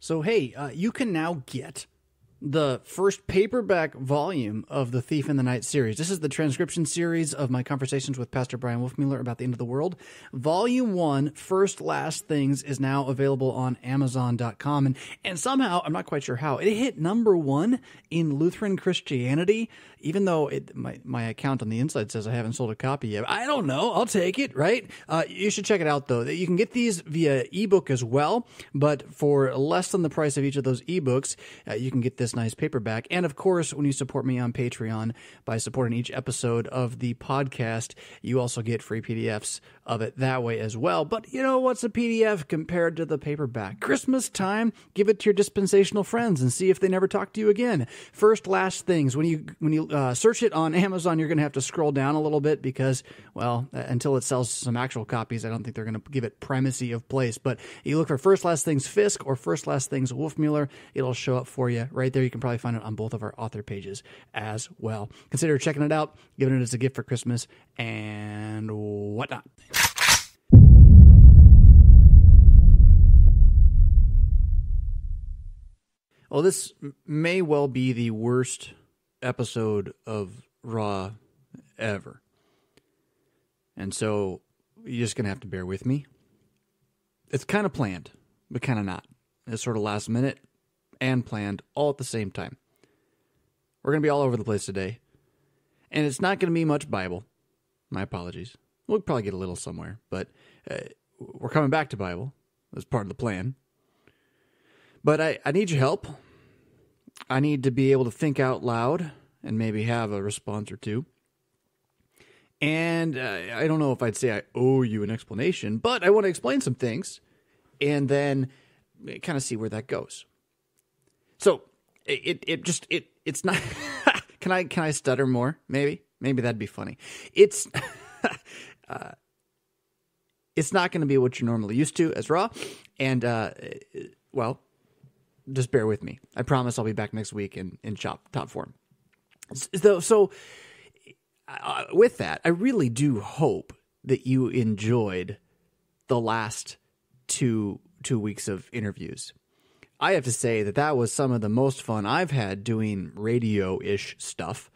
So, hey, you can now get the first paperback volume of the Thief in the Night series. This is the transcription series of my conversations with Pastor Brian Wolfmueller about the end of the world. Volume 1, First Last Things, is now available on Amazon.com. And somehow, I'm not quite sure how, it hit number 1 in Lutheran Christianity, even though my account on the inside says I haven't sold a copy yet. I don't know. I'll take it, right? You should check it out, though. You can get these via ebook as well, but for less than the price of each of those ebooks, you can get this nice paperback. And of course, when you support me on Patreon by supporting each episode of the podcast, you also get free PDFs of it that way as well. But you know, what's a PDF compared to the paperback? Christmas time, give it to your dispensational friends and see if they never talk to you again. First Last Things. When you search it on Amazon, you're going to have to scroll down a little bit because, well, until it sells some actual copies, I don't think they're going to give it primacy of place. But you look for First Last Things Fisk or First Last Things Wolfmueller, it'll show up for you right there. You can probably find it on both of our author pages as well. Consider checking it out, giving it as a gift for Christmas, and whatnot. Well, this may well be the worst episode of Raw ever. And so you're just going to have to bear with me. It's kind of planned, but kind of not. It's sort of last minute and planned all at the same time. We're going to be all over the place today. And it's not going to be much Bible. My apologies. We'll probably get a little somewhere, but we're coming back to Bible as part of the plan. But I need your help. I need to be able to think out loud and maybe have a response or two. And I don't know if I'd say I owe you an explanation, but I want to explain some things and then kind of see where that goes. So it's not. Can I stutter more? Maybe that'd be funny. It's it's not going to be what you're normally used to as Raw, and well, just bear with me. I promise I'll be back next week in top form. So with that, I really do hope that you enjoyed the last two weeks of interviews. I have to say that was some of the most fun I've had doing radio-ish stuff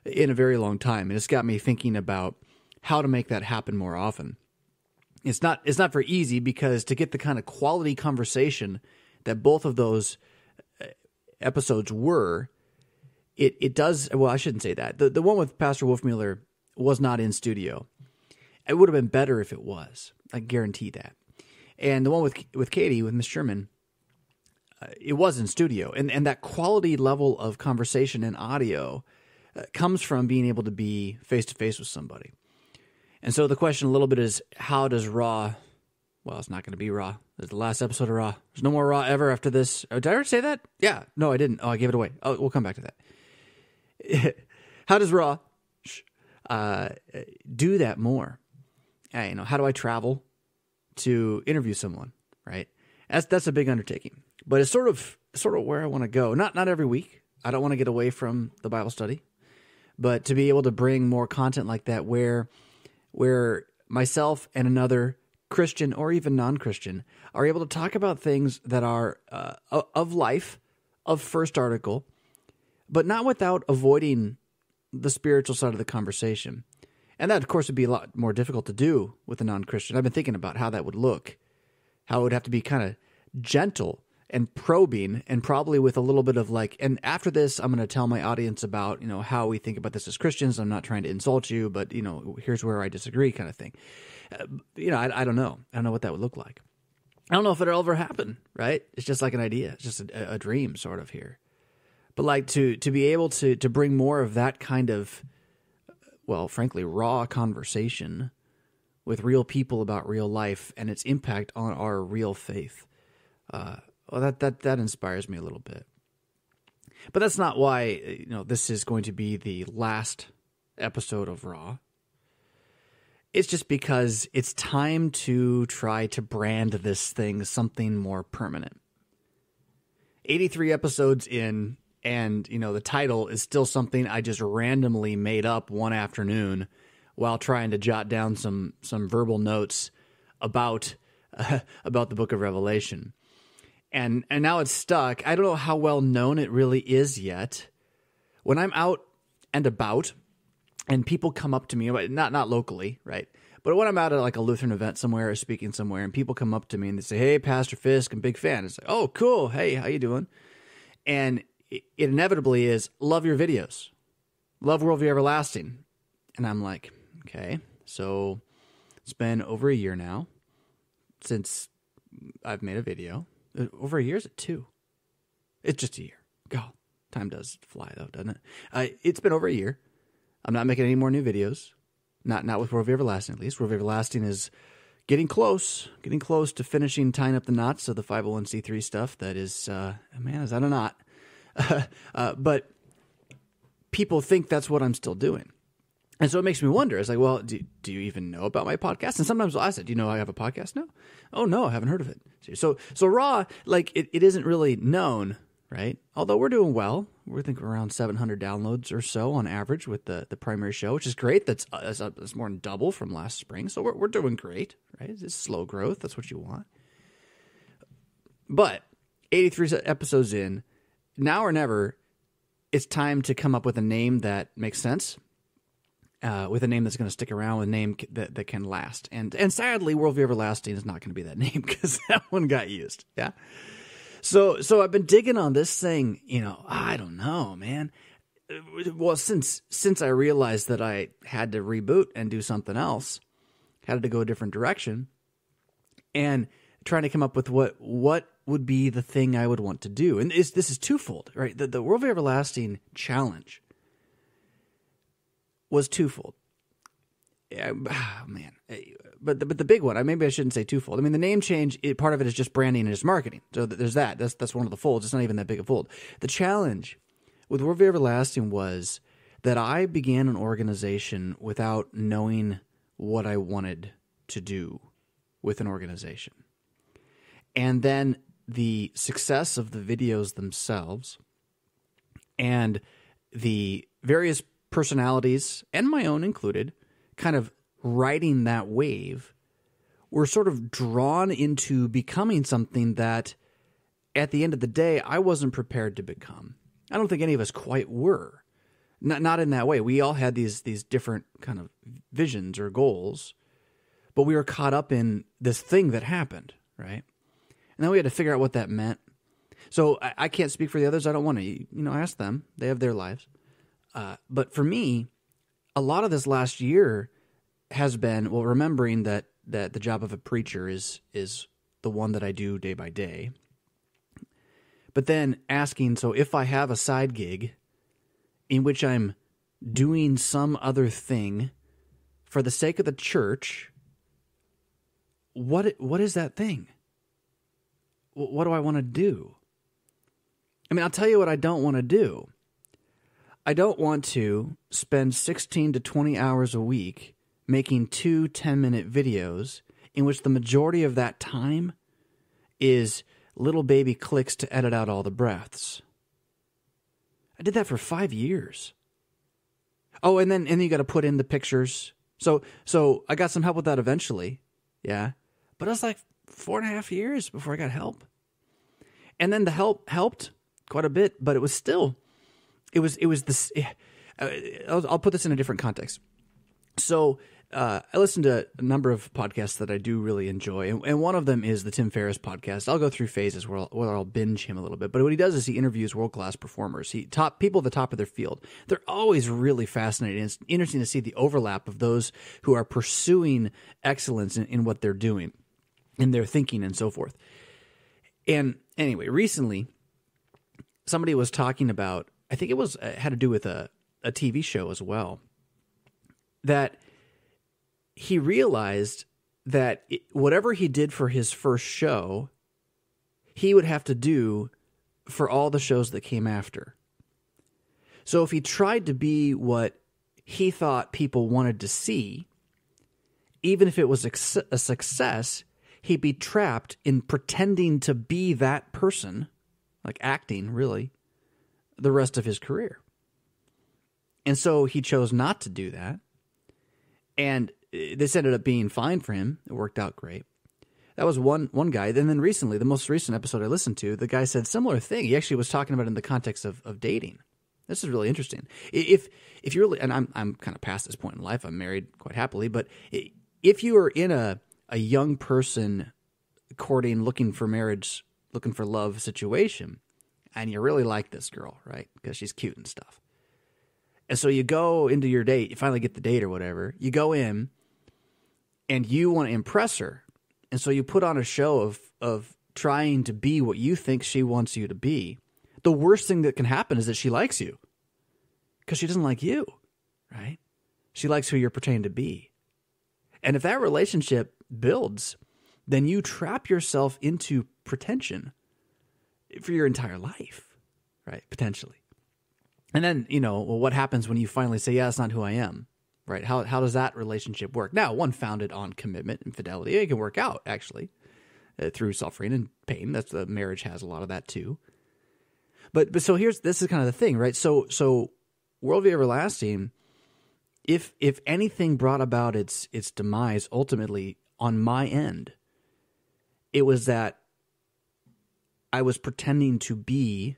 in a very long time. And it's got me thinking about how to make that happen more often. It's not very easy because to get the kind of quality conversation that both of those episodes were, it does, well, I shouldn't say that. The one with Pastor Wolfmueller was not in studio. It would have been better if it was. I guarantee that. And the one with Katie, with Miss Sherman, it was in studio. And that quality level of conversation and audio comes from being able to be face-to-face with somebody. And so the question a little bit is, how does Raw, well, it's not going to be Raw. It's the last episode of Raw. There's no more Raw ever after this. Oh, did I ever say that? Yeah. No, I didn't. Oh, I gave it away. Oh, we'll come back to that. How does Raw do that more? How do I travel to interview someone, right? That's a big undertaking. But it's sort of where I want to go. Not every week. I don't want to get away from the Bible study, but to be able to bring more content like that where myself and another Christian or even non-Christian are able to talk about things that are of life, of first article, but not without avoiding the spiritual side of the conversation. And that, of course, would be a lot more difficult to do with a non-Christian. I've been thinking about how that would look, how it would have to be kind of gentle and probing, and probably with a little bit of and after this, I'm going to tell my audience about, how we think about this as Christians. I'm not trying to insult you, but, here's where I disagree kind of thing. I don't know. I don't know what that would look like. I don't know if it'll ever happen, right? It's just like an idea. It's just a dream sort of here. But to be able to bring more of that kind of, well, frankly, raw conversation with real people about real life and its impact on our real faith, that inspires me a little bit. But that's not why, this is going to be the last episode of Raw. It's just because it's time to try to brand this thing something more permanent. 83 episodes in, and, the title is still something I just randomly made up one afternoon while trying to jot down some verbal notes about the book of Revelation. And now it's stuck. I don't know how well known it really is yet. When I'm out and about and people come up to me, not locally, right? But when I'm out at like a Lutheran event somewhere or speaking somewhere and people come up to me and they say, "Hey, Pastor Fisk, I'm a big fan." It's like, "Oh, cool. Hey, how you doing?" And it inevitably is, "Love your videos. Love Worldview Everlasting." And I'm like, okay, so it's been over a year now since I've made a video. Over a year? Is it 2? It's just a year. God, time does fly though, doesn't it? It's been over a year. I'm not making any more new videos. Not with Worldview Everlasting, at least. Worldview Everlasting is getting close to finishing tying up the knots of the 501c3 stuff. That is, man, is that a knot? But people think that's what I'm still doing. And so it makes me wonder. It's like, well, do you even know about my podcast? And sometimes I said, "Do you know I have a podcast now?" "Oh, no, I haven't heard of it." So Raw, like, it isn't really known, right? Although we're doing well. We think we're around 700 downloads or so on average with the primary show, which is great. That's more than double from last spring. So we're doing great, right? It's slow growth. That's what you want. But 83 episodes in, now or never, it's time to come up with a name that makes sense. With a name that's going to stick around, with a name that can last. And sadly, Worldview Everlasting is not going to be that name because that one got used. Yeah. So I've been digging on this thing, I don't know, man. Well, since I realized that I had to reboot and do something else, had to go a different direction, and trying to come up with what would be the thing I would want to do. And this is twofold, right? The Worldview Everlasting challenge was twofold. Man. But the big one, maybe I shouldn't say twofold. I mean, the name change, part of it is just branding and just marketing. So there's that. That's one of the folds. It's not even that big a fold. The challenge with Worldview Everlasting was that I began an organization without knowing what I wanted to do with an organization. And then the success of the videos themselves and the various personalities, and my own included, kind of riding that wave, were sort of drawn into becoming something that, at the end of the day, I wasn't prepared to become. I don't think any of us quite were. Not in that way. We all had these different kind of visions or goals, but we were caught up in this thing that happened, right? And then we had to figure out what that meant. So I can't speak for the others. I don't want to, ask them. They have their lives. But for me, a lot of this last year has been, remembering that the job of a preacher is the one that I do day by day. But then asking, so if I have a side gig in which I'm doing some other thing for the sake of the church, what is that thing? What do I want to do? I mean, I'll tell you what I don't want to do. I don't want to spend 16 to 20 hours a week making 2 10-minute videos in which the majority of that time is little baby clicks to edit out all the breaths. I did that for 5 years. Oh, and then you got to put in the pictures. So I got some help with that eventually. Yeah. But it was like 4.5 years before I got help. And then the help helped quite a bit, but it was still... It was this. I'll put this in a different context. So I listen to a number of podcasts that I do really enjoy, and one of them is the Tim Ferriss podcast. I'll go through phases where I'll binge him a little bit. But what he does is he interviews world-class performers, people at the top of their field. They're always really fascinating. It's interesting to see the overlap of those who are pursuing excellence in what they're doing, in their thinking, and so forth. And anyway, recently, somebody was talking about, I think it had to do with a TV show as well, that he realized that whatever he did for his first show, he would have to do for all the shows that came after. So if he tried to be what he thought people wanted to see, even if it was a success, he'd be trapped in pretending to be that person, like acting, really, the rest of his career. And so he chose not to do that. And this ended up being fine for him. It worked out great. That was one guy. And then recently, the most recent episode I listened to, the guy said similar thing. He actually was talking about it in the context of dating. This is really interesting. If you're really, and I'm kind of past this point in life, I'm married quite happily, but if you are in a young person courting, looking for marriage, looking for love situation, and you really like this girl, right? Because she's cute and stuff. And so you go into your date, you finally get the date or whatever, you go in and you want to impress her. And so you put on a show of trying to be what you think she wants you to be. The worst thing that can happen is that she likes you because she doesn't like you, right? She likes who you're pretending to be. And if that relationship builds, then you trap yourself into pretension for your entire life, right? Potentially. And then, well, what happens when you finally say, yeah, that's not who I am, right? How does that relationship work? Now, one founded on commitment and fidelity, it can work out, actually, through suffering and pain. That's the marriage has a lot of that, too. But so this is kind of the thing, right? So Worldview Everlasting, if anything brought about its demise ultimately on my end, it was that I was pretending to be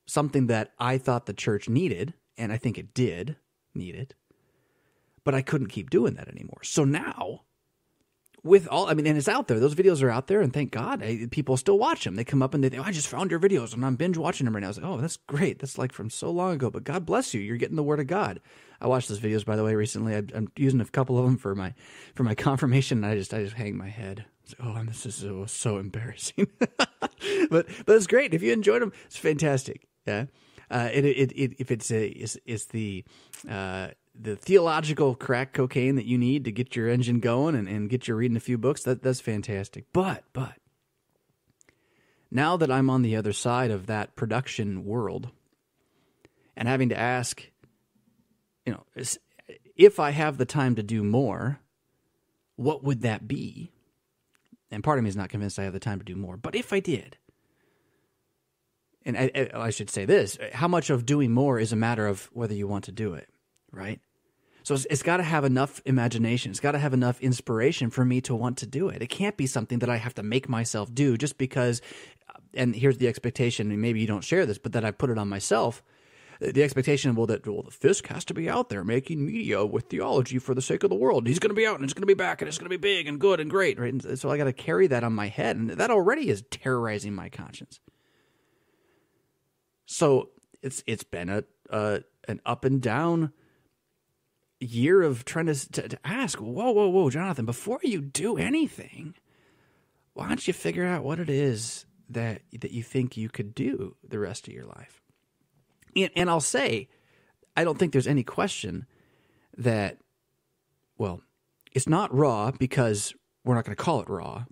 something that I thought the church needed, and I think it did need it, but I couldn't keep doing that anymore. So now, and it's out there. Those videos are out there, and thank God, people still watch them. They come up and they think, I just found your videos, and I'm binge watching them right now. I was like, oh, that's great. That's like from so long ago, but God bless you. You're getting the word of God. I watched those videos, by the way, recently. I'm using a couple of them for my confirmation, and I just hang my head. Oh, this is so embarrassing. but it's great. If you enjoyed them, it's fantastic. Yeah. If it's the theological crack cocaine that you need to get your engine going and get you reading a few books, that's fantastic. But now that I'm on the other side of that production world and having to ask, if I have the time to do more, what would that be? And part of me is not convinced I have the time to do more. But if I did, and I should say this, how much of doing more is a matter of whether you want to do it, right? So it's got to have enough imagination. It's got to have enough inspiration for me to want to do it. It can't be something that I have to make myself do just because, and here's the expectation, and maybe you don't share this, but that I put it on myself. The expectation, the Fisk has to be out there making media with theology for the sake of the world. He's going to be out, and it's going to be back, and it's going to be big and good and great, right? And so I got to carry that on my head, and that already is terrorizing my conscience. So it's been an up and down year of trying to ask, whoa, Jonathan, before you do anything, why don't you figure out what it is that you think you could do the rest of your life? And I'll say, I don't think there's any question that, well, it's not raw because we're not going to call it raw.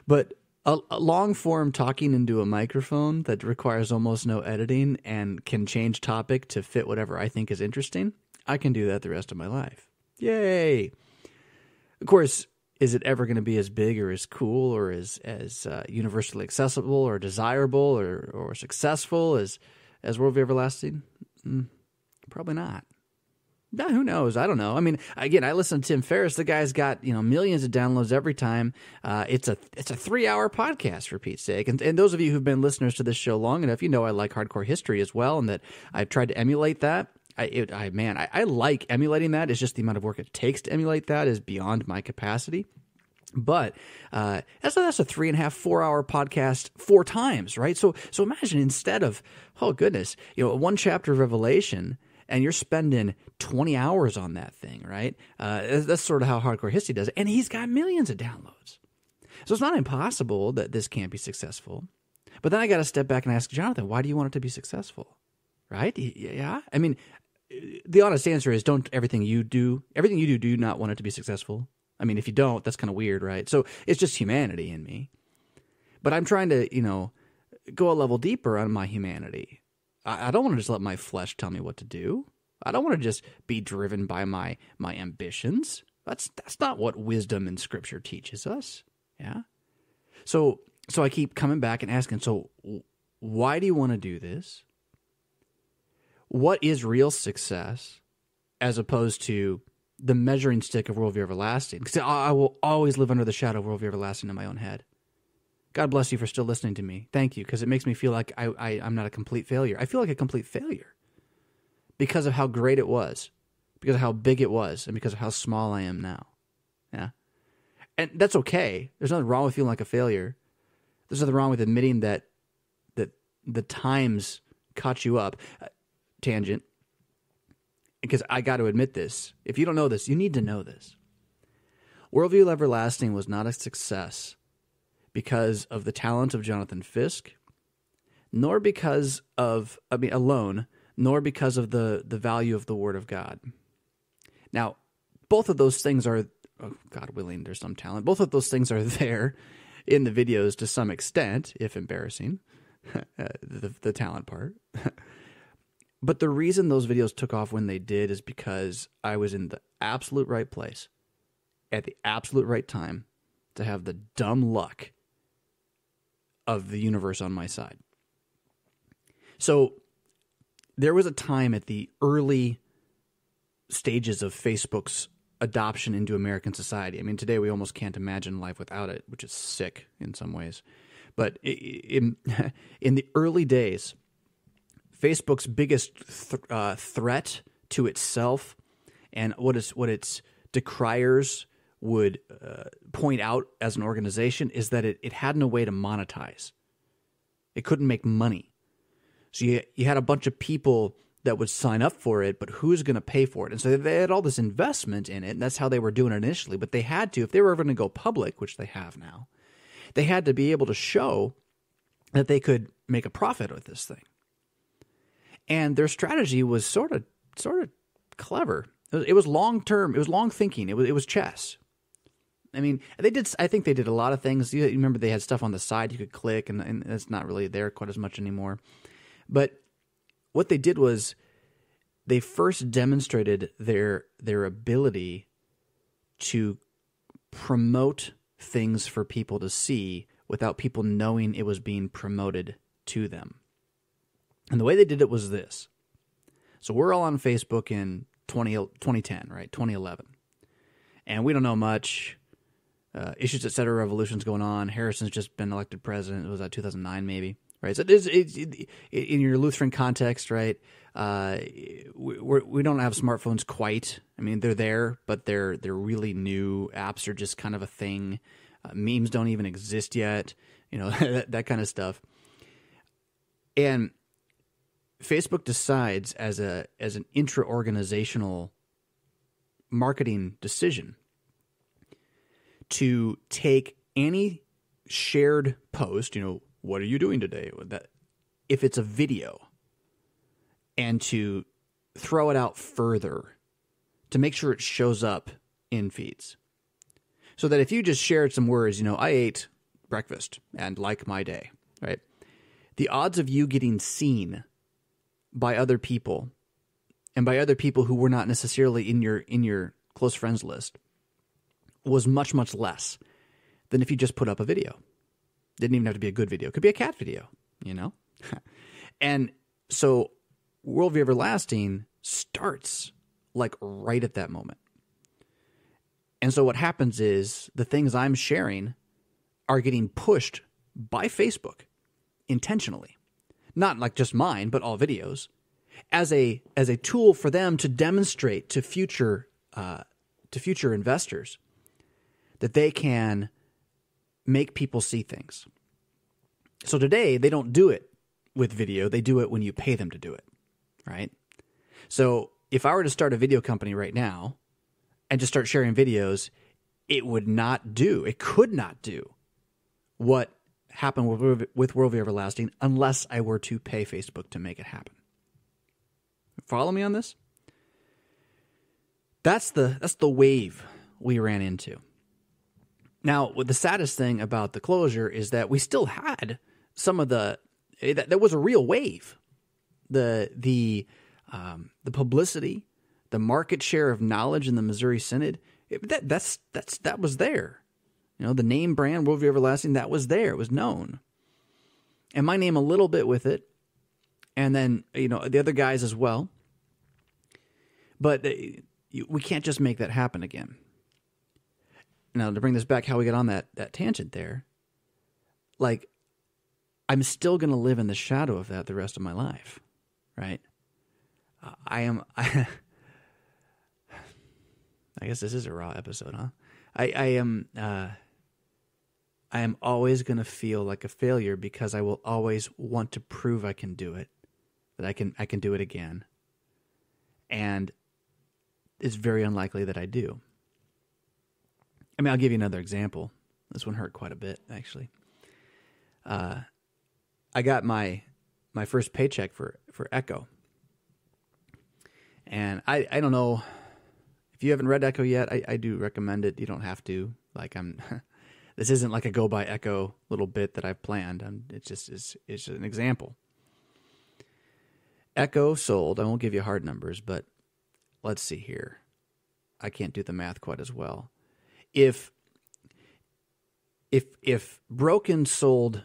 But a long-form talking into a microphone that requires almost no editing and can change topic to fit whatever I think is interesting, I can do that the rest of my life. Yay! Of course, is it ever going to be as big or as cool or as universally accessible or desirable or successful as Worldview Everlasting? Probably not. No, who knows? I don't know. I mean, again, I listen to Tim Ferriss. The guy's got millions of downloads every time. It's a 3-hour podcast, for Pete's sake. And those of you who've been listeners to this show long enough, I like hardcore history as well, and that I've tried to emulate that. I like emulating that. It's just the amount of work it takes to emulate that is beyond my capacity. But that's a 3.5-4-hour podcast 4 times, right? So imagine instead of, oh goodness, one chapter of Revelation, and you're spending 20 hours on that thing, right? That's sort of how hardcore history does it. And he's got millions of downloads. So it's not impossible that this can't be successful. But then I got to step back and ask Jonathan, why do you want it to be successful? Right? Yeah. I mean, the honest answer is everything you do you not want it to be successful? I mean, if you don't, that's kind of weird, right? So it's just humanity in me. But I'm trying to, go a level deeper on my humanity. I don't want to just let my flesh tell me what to do. I don't want to just be driven by my ambitions. That's not what wisdom in Scripture teaches us. Yeah. So I keep coming back and asking, so why do you want to do this? What is real success as opposed to the measuring stick of worldview everlasting. Because I will always live under the shadow of worldview everlasting in my own head. God bless you for still listening to me. Thank you, because it makes me feel like I'm not a complete failure. I feel like a complete failure because of how great it was, because of how big it was, and because of how small I am now. Yeah. And that's okay. There's nothing wrong with feeling like a failure. There's nothing wrong with admitting that the times caught you up. Tangent. Because I got to admit this. If you don't know this, you need to know this. Worldview Everlasting was not a success because of the talent of Jonathan Fisk, nor because of, alone, nor because of the value of the Word of God. Now, both of those things are, God willing, there's some talent. Both of those things are there in the videos to some extent, if embarrassing, the talent part. But the reason those videos took off when they did is because I was in the absolute right place at the absolute right time to have the dumb luck of the universe on my side. So there was a time at the early stages of Facebook's adoption into American society. I mean, today we almost can't imagine life without it, which is sick in some ways. But in the early days, Facebook's biggest threat to itself and what its decriers would point out as an organization is that it had no way to monetize. It couldn't make money. So you had a bunch of people that would sign up for it, but who's going to pay for it? And so they had all this investment in it, and that's how they were doing it initially. But they had to, if they were ever going to go public, which they have now, they had to be able to show that they could make a profit with this thing. And their strategy was sort of clever. It was long term. It was long thinking. It was chess. I mean, I think they did a lot of things. You remember they had stuff on the side you could click, and it's not really there quite as much anymore. But what they did was they first demonstrated their ability to promote things for people to see without people knowing it was being promoted to them. And the way they did it was this. So we're all on Facebook in 2010, right? 2011. And we don't know much. Issues, etc., revolutions going on. Harrison's just been elected president. It was 2009 maybe, right? So it's in your Lutheran context, right? We don't have smartphones quite. I mean, they're there, but they're really new. Apps are just kind of a thing. Memes don't even exist yet. You know, that kind of stuff. And Facebook decides as an intra-organizational marketing decision to take any shared post, what are you doing today? That if it's a video, and to throw it out further to make sure it shows up in feeds. So that if you just shared some words, I ate breakfast and like my day, right? The odds of you getting seen by other people, and by other people who were not necessarily in your close friends list, was much, much less than if you just put up a video. Didn't even have to be a good video. It could be a cat video, And so Worldview Everlasting starts like right at that moment. And so what happens is the things I'm sharing are getting pushed by Facebook intentionally. Not like just mine, but all videos, as a tool for them to demonstrate to future investors that they can make people see things. So today they don't do it with video; they do it when you pay them to do it, right? So if I were to start a video company right now and just start sharing videos, it could not do what happened with Worldview Everlasting unless I were to pay Facebook to make it happen. Follow me on this? That's the wave we ran into. Now, the saddest thing about the closure is that we still had some of there was a real wave. The publicity, the market share of knowledge in the Missouri Synod, that was there. The name brand Worldview Everlasting, that was there. It was known. And my name a little bit with it. And then, the other guys as well. But We can't just make that happen again. Now, to bring this back, how we get on that tangent there, like, I'm still going to live in the shadow of that the rest of my life, right? I guess this is a raw episode, huh? I am always going to feel like a failure because I will always want to prove I can do it, that I can do it again. And it's very unlikely that I do. I mean, I'll give you another example. This one hurt quite a bit, actually. I got my first paycheck for Echo. And I don't know if you haven't read Echo yet, I do recommend it. You don't have to. Like, this isn't like a go by Echo little bit that I've planned. It's just an example. Echo sold, I won't give you hard numbers, but let's see here. I can't do the math quite as well. If Broken sold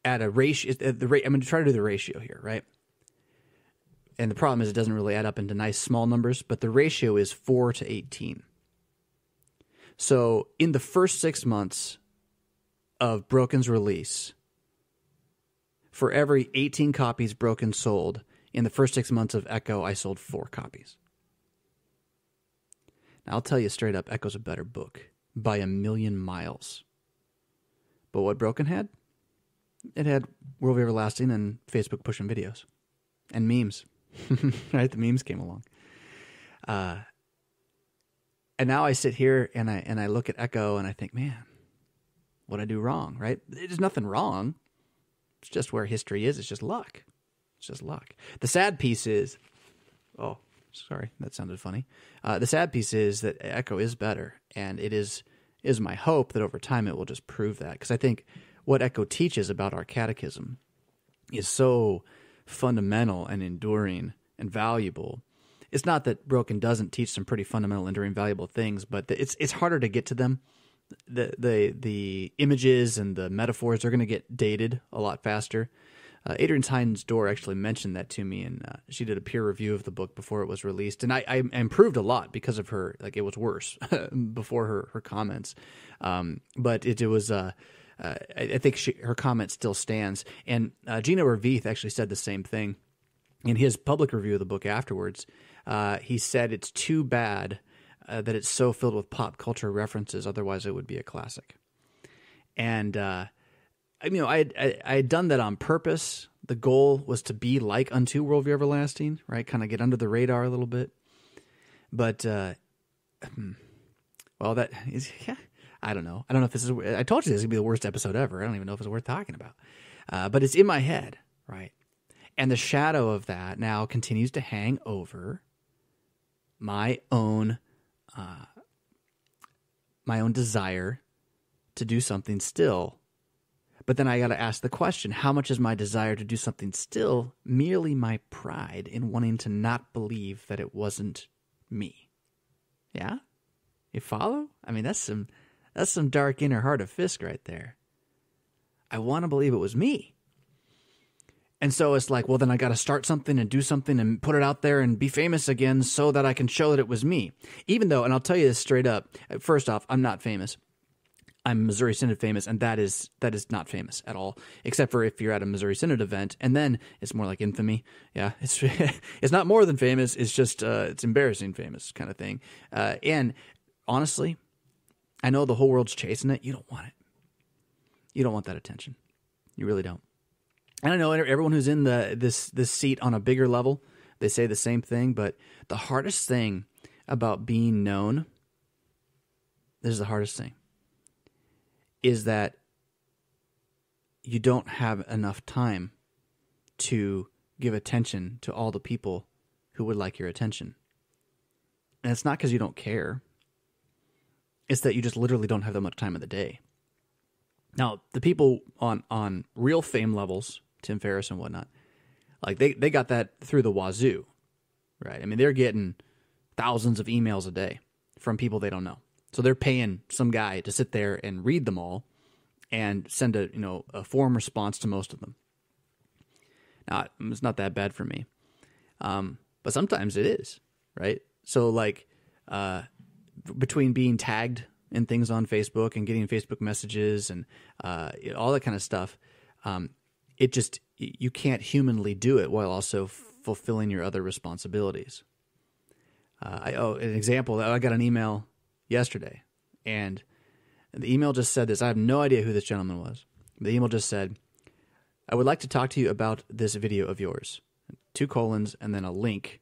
at a ratio, I'm going to try to do the ratio here, right? And the problem is it doesn't really add up into nice small numbers, but the ratio is 4 to 18. So in the first 6 months of Broken's release, for every 18 copies Broken sold, in the first 6 months of Echo, I sold 4 copies. Now, I'll tell you straight up, Echo's a better book by a million miles. But what Broken had? It had World of Everlasting and Facebook pushing videos and memes. Right? The memes came along. And now I sit here and I look at Echo and I think, man, what'd I do wrong, right? There's nothing wrong. It's just where history is. It's just luck. It's just luck. The sad piece is, oh, sorry, that sounded funny. The sad piece is that Echo is better, and it is my hope that over time it will just prove that. Because I think what Echo teaches about our catechism is so fundamental and enduring and valuable. It's not that Broken doesn't teach some pretty fundamental, enduring, valuable things, but it's harder to get to them. The images and the metaphors are going to get dated a lot faster. Adrienne Hines Dorr actually mentioned that to me, and she did a peer review of the book before it was released, and I improved a lot because of her. Like, it was worse before her comments, but it was. I think her comment still stands, and Gino Ravith actually said the same thing in his public review of the book afterwards. He said it's too bad that it's so filled with pop culture references. Otherwise, it would be a classic. And I had done that on purpose. The goal was to be like unto World of Everlasting, right? Kind of get under the radar a little bit. But, well, that is, yeah, I don't know. I don't know if this is, I told you this is going to be the worst episode ever. I don't even know if it's worth talking about. But it's in my head, right? And the shadow of that now continues to hang over my own desire to do something still. But then I got to ask the question, how much is my desire to do something still merely my pride in wanting to not believe that it wasn't me? Yeah? You follow? I mean, that's some dark inner heart of Fisk right there. I want to believe it was me. And so it's like, well, then I got to start something and do something and put it out there and be famous again so that I can show that it was me. Even though, and I'll tell you this straight up, first off, I'm not famous. I'm Missouri Synod famous, and that is not famous at all, except for if you're at a Missouri Synod event, and then it's more like infamy. Yeah, it's it's not more than famous. It's just it's embarrassing famous kind of thing. And honestly, I know the whole world's chasing it. You don't want it. You don't want that attention. You really don't. And I know everyone who's in this seat on a bigger level, they say the same thing. But the hardest thing about being known, this is the hardest thing, is that you don't have enough time to give attention to all the people who would like your attention. And it's not because you don't care. It's that you just literally don't have that much time of the day. Now, the people on real fame levels, Tim Ferriss and whatnot, like they got that through the wazoo, right? I mean, they're getting thousands of emails a day from people they don't know. So they're paying some guy to sit there and read them all and send a form response to most of them. Now, it's not that bad for me. but sometimes it is, right? So like between being tagged in things on Facebook and getting Facebook messages and all that kind of stuff, it just, you can't humanly do it while also fulfilling your other responsibilities. An example, I got an email yesterday, and the email just said this. I have no idea who this gentleman was. The email just said, I would like to talk to you about this video of yours. 2 colons and then a link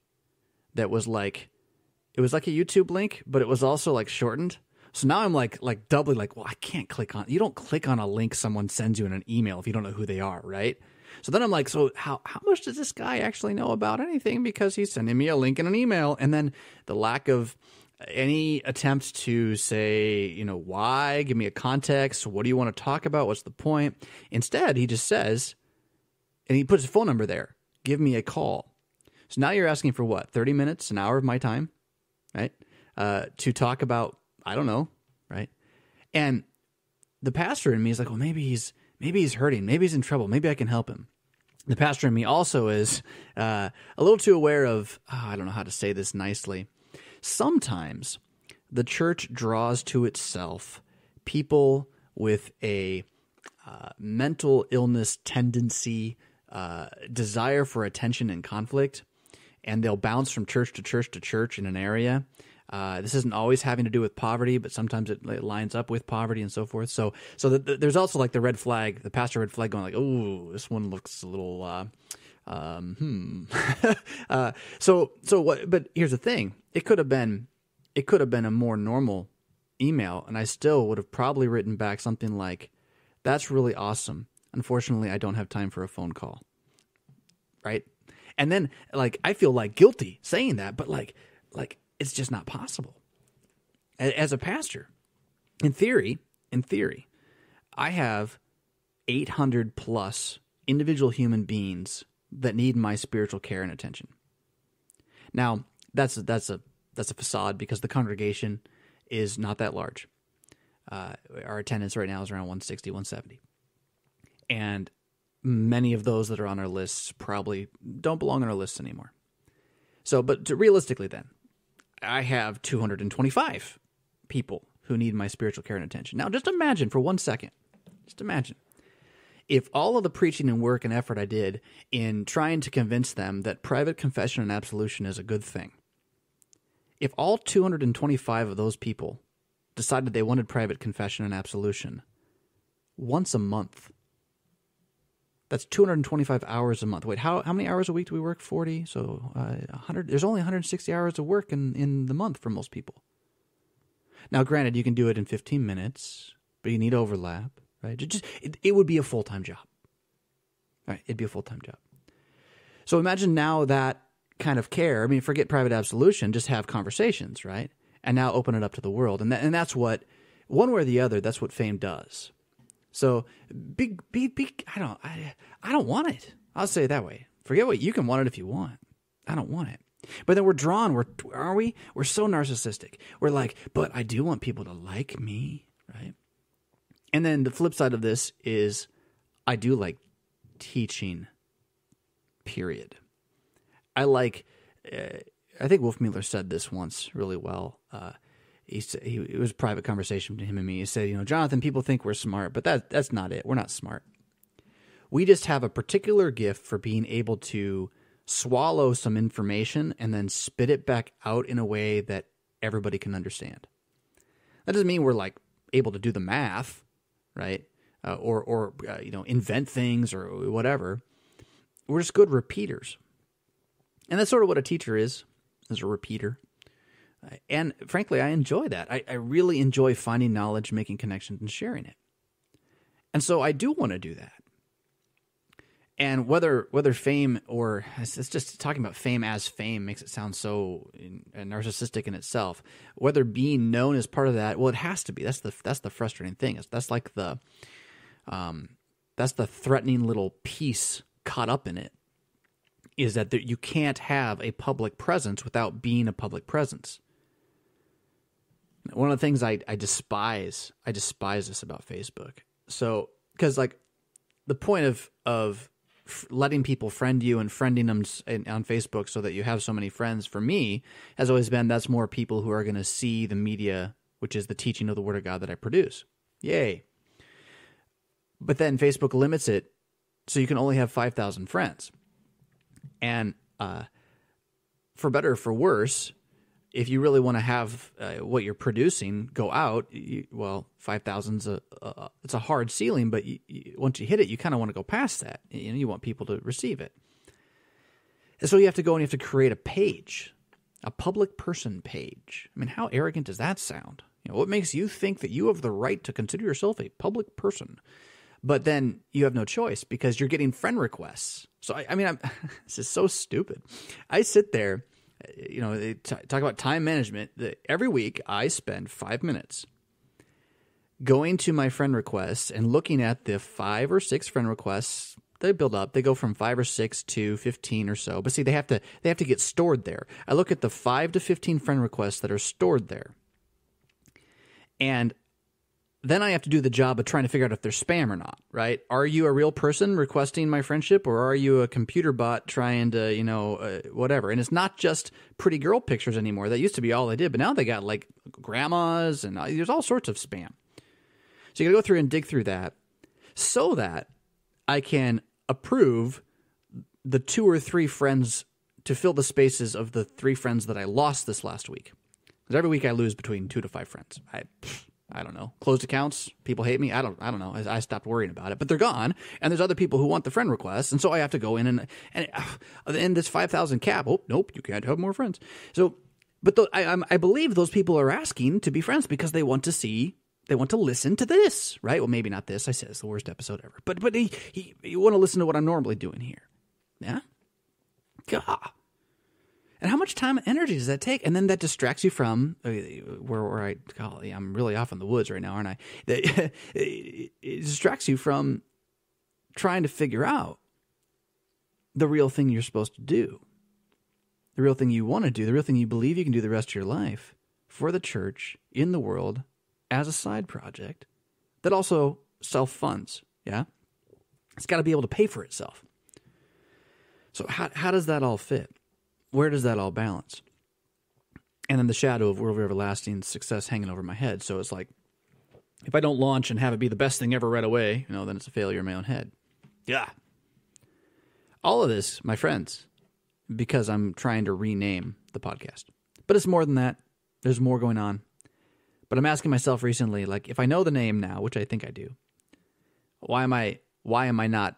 that was like, it was like a YouTube link, but it was also like shortened. So now I'm like doubly like, well, I can't click on, you don't click on a link someone sends you in an email if you don't know who they are, right? So then I'm like, so how much does this guy actually know about anything? Because he's sending me a link in an email. And then the lack of any attempt to say, you know, why, give me a context. What do you want to talk about? What's the point? Instead, he just says, and he puts his phone number there, give me a call. So now you're asking for what? 30 minutes, an hour of my time, right? To talk about, I don't know, right? And the pastor in me is like, well, maybe he's hurting. Maybe he's in trouble. Maybe I can help him. The pastor in me also is a little too aware of, I don't know how to say this nicely. Sometimes the church draws to itself people with a mental illness tendency, desire for attention and conflict, and they'll bounce from church to church to church in an area. This isn't always having to do with poverty, but sometimes it lines up with poverty and so forth. So there's also like the red flag, the pastor red flag going like, oh, this one looks a little, so what, but here's the thing. It could have been a more normal email, and I still would have probably written back something like, that's really awesome. Unfortunately, I don't have time for a phone call. Right. And then like, I feel like guilty saying that, but like, it's just not possible. As a pastor, in theory, I have 800 plus individual human beings that need my spiritual care and attention. Now, that's a facade because the congregation is not that large. Our attendance right now is around 160, 170. And many of those that are on our lists probably don't belong on our lists anymore. So, but realistically then, I have 225 people who need my spiritual care and attention. Now, just imagine for 1 second, if all of the preaching and work and effort I did in trying to convince them that private confession and absolution is a good thing, if all 225 of those people decided they wanted private confession and absolution once a month, that's 225 hours a month. Wait, how many hours a week do we work? 40? So 100. There's only 160 hours of work in the month for most people. Now, granted, you can do it in 15 minutes, but you need overlap, right? It would be a full-time job. Right? It'd be a full-time job. So imagine now that kind of care. I mean, forget private absolution, just have conversations, right? And now open it up to the world. And that's what, one way or the other, that's what fame does. So big. I don't want it. I'll say it that way. Forget what you can want it if you want. I don't want it. But then we're drawn. Aren't we? We're so narcissistic. We're like, but I do want people to like me, right? And then the flip side of this is, I do like teaching. Period. I like. I think Wolf Mueller said this once really well. It was a private conversation between him and me. He said, Jonathan, people think we're smart, but that's not it. We're not smart. We just have a particular gift for being able to swallow some information and then spit it back out in a way that everybody can understand. That doesn't mean we're like able to do the math, right? Or invent things or whatever. We're just good repeaters. And that's sort of what a teacher is a repeater. And frankly, I enjoy that. I really enjoy finding knowledge, making connections, and sharing it. And so I do want to do that. And whether fame or it's just talking about fame as fame makes it sound so narcissistic in itself. Whether being known as part of that, well, it has to be. That's the frustrating thing. That's like that's the threatening little piece caught up in it. Is that you can't have a public presence without being a public presence. One of the things I despise this about Facebook. So, because like the point of letting people friend you and friending them on Facebook so that you have so many friends, for me, has always been that's more people who are going to see the media, which is the teaching of the Word of God that I produce. Yay. But then Facebook limits it so you can only have 5,000 friends. And for better or for worse, if you really want to have what you're producing go out, 5,000's it's a hard ceiling, but once you hit it, you kind of want to go past that. You want people to receive it. And so you have to go and you have to create a page, a public person page. I mean, how arrogant does that sound? What makes you think that you have the right to consider yourself a public person? But then you have no choice because you're getting friend requests. So, this is so stupid. I sit there, they talk about time management. Every week I spend 5 minutes going to my friend requests and looking at the 5 or 6 friend requests. They build up. They go from 5 or 6 to 15 or so. But see, they have to get stored there. I look at the 5 to 15 friend requests that are stored there. And then I have to do the job of trying to figure out if they're spam or not, right? Are you a real person requesting my friendship, or are you a computer bot trying to, whatever? And it's not just pretty girl pictures anymore. That used to be all I did, but now they got like grandmas and there's all sorts of spam. So you got to go through and dig through that so that I can approve the 2 or 3 friends to fill the spaces of the 3 friends that I lost this last week. Because every week I lose between 2 to 5 friends. I don't know. Closed accounts, people hate me. I don't know. I stopped worrying about it, but they're gone. And there's other people who want the friend requests. And so I have to go in and this 5,000 cap. Oh, nope, you can't have more friends. So, but I believe those people are asking to be friends because they want to listen to this, right? Well, maybe not this. I said it's the worst episode ever, but you want to listen to what I'm normally doing here. Yeah. God. And how much time and energy does that take? And then that distracts you from I'm really off in the woods right now, aren't I? It distracts you from trying to figure out the real thing you're supposed to do, the real thing you want to do, the real thing you believe you can do the rest of your life for the church in the world as a side project that also self-funds. Yeah, it's got to be able to pay for itself. So how does that all fit? Where does that all balance? And then the shadow of world everlasting success hanging over my head. So it's like, if I don't launch and have it be the best thing ever right away, then it's a failure in my own head. Yeah. All of this, my friends, because I'm trying to rename the podcast. But it's more than that. There's more going on. But I'm asking myself recently, like, if I know the name now, which I think I do, why am I not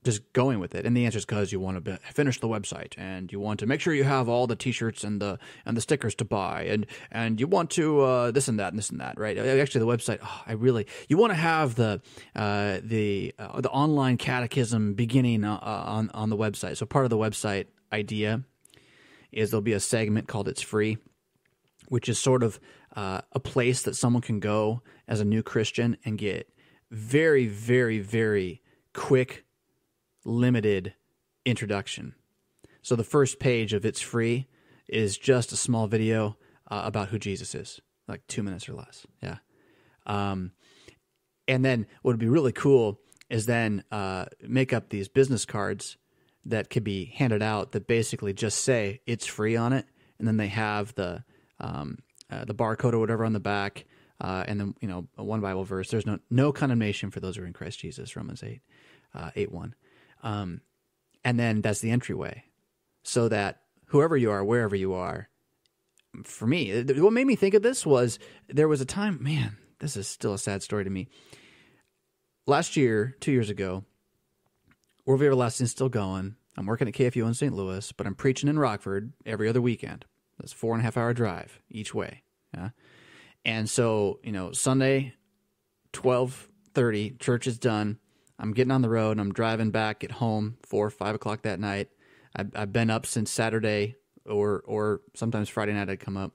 just going with it? And the answer is because you want to finish the website, and you want to make sure you have all the T-shirts and the stickers to buy, and you want to this and that, right? Actually, the website, you want to have the online catechism beginning on the website. So part of the website idea is there'll be a segment called "It's Free," which is sort of a place that someone can go as a new Christian and get very, very, very quick, limited introduction. So the first page of It's Free is just a small video about who Jesus is, like 2 minutes or less. Yeah. And then what would be really cool is then make up these business cards that could be handed out that basically just say It's Free on it, and then they have the barcode or whatever on the back, and then one Bible verse. There's no condemnation for those who are in Christ Jesus, Romans 8:1. And then that's the entryway, so that whoever you are, wherever you are, for me, what made me think of this was there was a time, man, this is still a sad story to me. Last year, 2 years ago, World of Everlasting is still going. I'm working at KFU in St. Louis, but I'm preaching in Rockford every other weekend. That's a 4.5 hour drive each way. Yeah. And so, Sunday, 12:30, church is done. I'm getting on the road and I'm driving back at home 4 or 5 o'clock that night. I've been up since Saturday or sometimes Friday night I'd come up.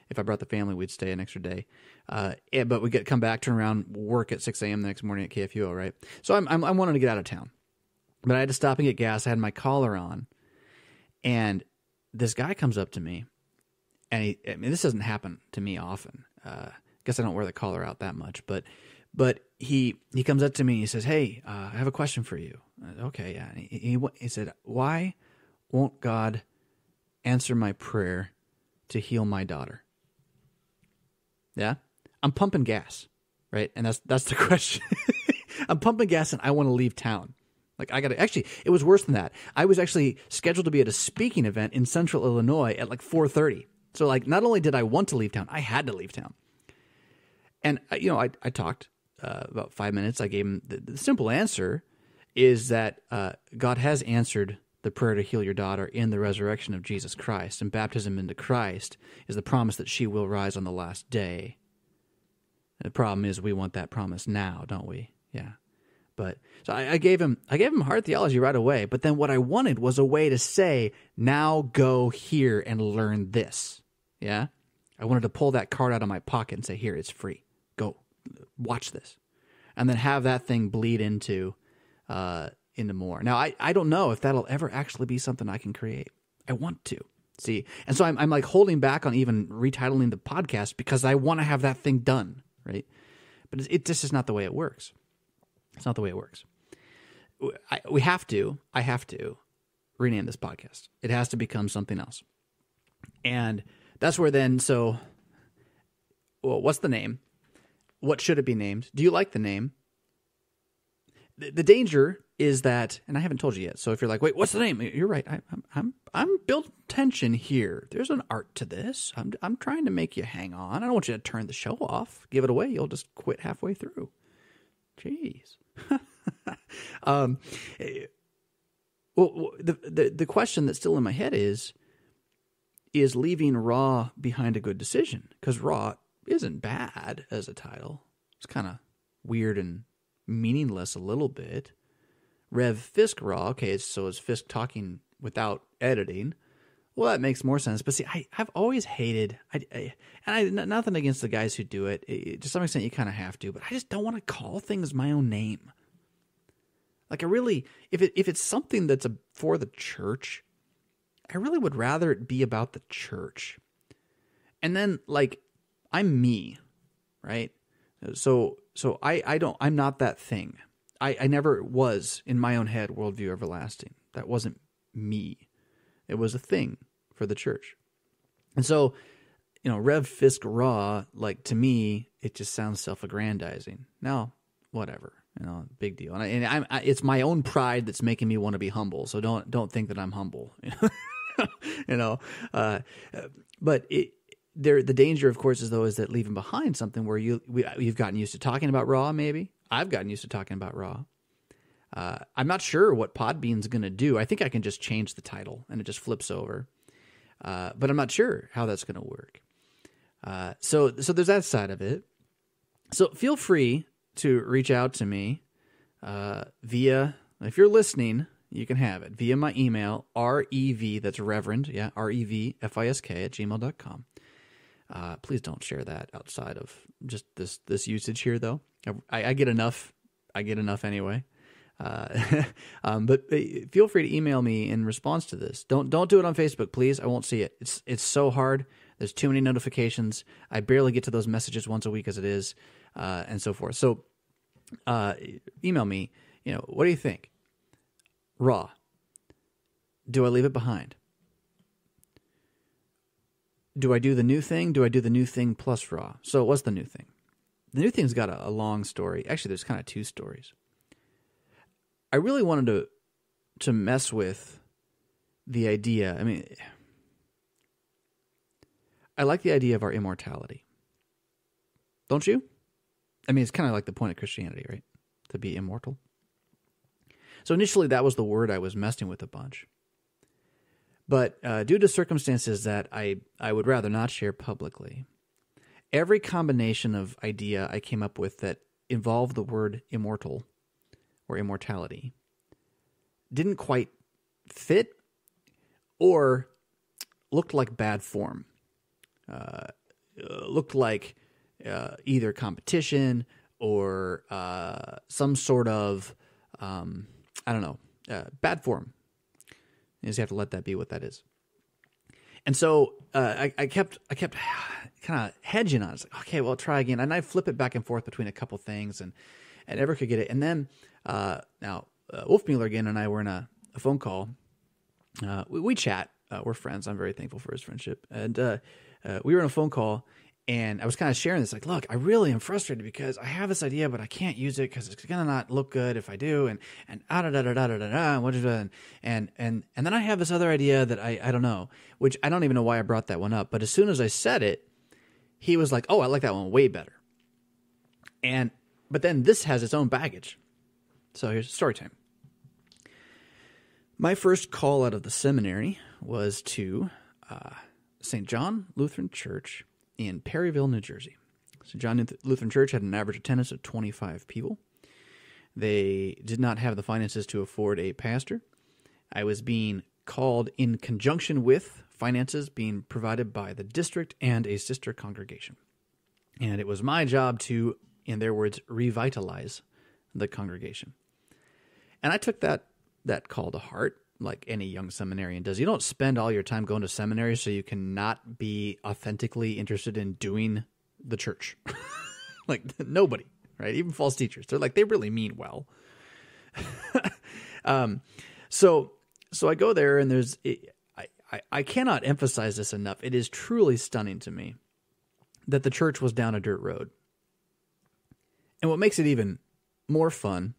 If I brought the family, we'd stay an extra day. But we come back, turn around, work at 6 a.m. the next morning at KFUO, right? So I'm wanting to get out of town. But I had to stop and get gas. I had my collar on. And this guy comes up to me. And this doesn't happen to me often. I guess I don't wear the collar out that much. But he comes up to me and he says, "Hey, I have a question for you." okay, yeah. And he said, why won't God answer my prayer to heal my daughter? Yeah, I'm pumping gas, right? And that's the question. I'm pumping gas and I want to leave town. Like actually, it was worse than that. I was actually scheduled to be at a speaking event in Central Illinois at like 4:30. So like, not only did I want to leave town, I had to leave town. And I talked about 5 minutes. I gave him the simple answer is that God has answered the prayer to heal your daughter in the resurrection of Jesus Christ, and baptism into Christ is the promise that she will rise on the last day. And the problem is we want that promise now, don't we? Yeah. But so I gave him hard theology right away. But then what I wanted was a way to say, now go here and learn this. Yeah. I wanted to pull that card out of my pocket and say, here, it's free. Go watch this. And then have that thing bleed into more. Now, I don't know if that'll ever actually be something I can create. I want to. See? And so I'm like holding back on even retitling the podcast because I want to have that thing done, right? But it just is not the way it works. It's not the way it works. I have to rename this podcast. It has to become something else. And that's where then, what's the name? What should it be named? Do you like the name? The danger is that, and I haven't told you yet. So if you're like, wait, what's the name? You're right. I'm building tension here. There's an art to this. I'm trying to make you hang on. I don't want you to turn the show off, give it away. You'll just quit halfway through. Jeez. Well, the question that's still in my head is leaving Raw behind a good decision? Because Raw isn't bad as a title. It's kind of weird and meaningless a little bit. Rev Fisk Raw, okay, so is Fisk talking without editing? Well, that makes more sense. But see, I've always hated, nothing against the guys who do it. To some extent, you kind of have to, but I just don't want to call things my own name. Like, I really, if it's something that's for the church, I really would rather it be about the church. And then, like, I'm me, right? So I'm not that thing. I never was, in my own head, worldview everlasting. That wasn't me. It was a thing for the church. And so, Rev Fisk Raw, like, to me, it just sounds self-aggrandizing. Now, whatever, big deal. And it's my own pride that's making me want to be humble. So don't think that I'm humble, but the danger, of course, is that leaving behind something where you've gotten used to talking about Raw. Maybe I've gotten used to talking about Raw. I'm not sure what Podbean's going to do. I think I can just change the title and it just flips over. But I'm not sure how that's going to work. So there's that side of it. So feel free to reach out to me via, if you're listening, you can have it via my email, REV, that's Reverend, REVFISK@gmail.com. Please don't share that outside of just this usage here, though. I get enough. I get enough anyway. But feel free to email me in response to this. Don't do it on Facebook, please. I won't see it. It's so hard. There's too many notifications. I barely get to those messages once a week as it is, and so forth. So email me. What do you think? Raw. Do I leave it behind? Do I do the new thing? Do I do the new thing plus Raw? So what's the new thing? The new thing's got a long story. Actually, there's kind of two stories. I really wanted to mess with the idea. I mean, I like the idea of our immortality. Don't you? I mean, it's kind of like the point of Christianity, right? To be immortal. So initially, that was the word I was messing with a bunch. But due to circumstances that I would rather not share publicly, every combination of idea I came up with that involved the word immortal or immortality didn't quite fit or looked like bad form. Looked like either competition or some sort of, bad form. You just have to let that be what that is. And so I kept kind of hedging on it. It's like, okay, well, try again. And I flip it back and forth between a couple things and never could get it. And then now Wolfmueller again and I were in a phone call. We chat. We're friends. I'm very thankful for his friendship. And we were in a phone call, and I was kind of sharing this, like, look, I really am frustrated because I have this idea, but I can't use it because it's gonna not look good if I do, and then I have this other idea that I don't know, which I don't even know why I brought that one up. But as soon as I said it, he was like, oh, I like that one way better. But then this has its own baggage. So here's story time. My first call out of the seminary was to St. John Lutheran Church in Perryville, New Jersey. St. John Lutheran Church had an average attendance of 25 people. They did not have the finances to afford a pastor. I was being called in conjunction with finances being provided by the district and a sister congregation. And it was my job to, in their words, revitalize the congregation. And I took that call to heart, like any young seminarian does. You don't spend all your time going to seminary so you cannot be authentically interested in doing the church. Like, nobody, right? Even false teachers. They're like, they really mean well. So I go there, and I cannot emphasize this enough. It is truly stunning to me that the church was down a dirt road. And what makes it even more fun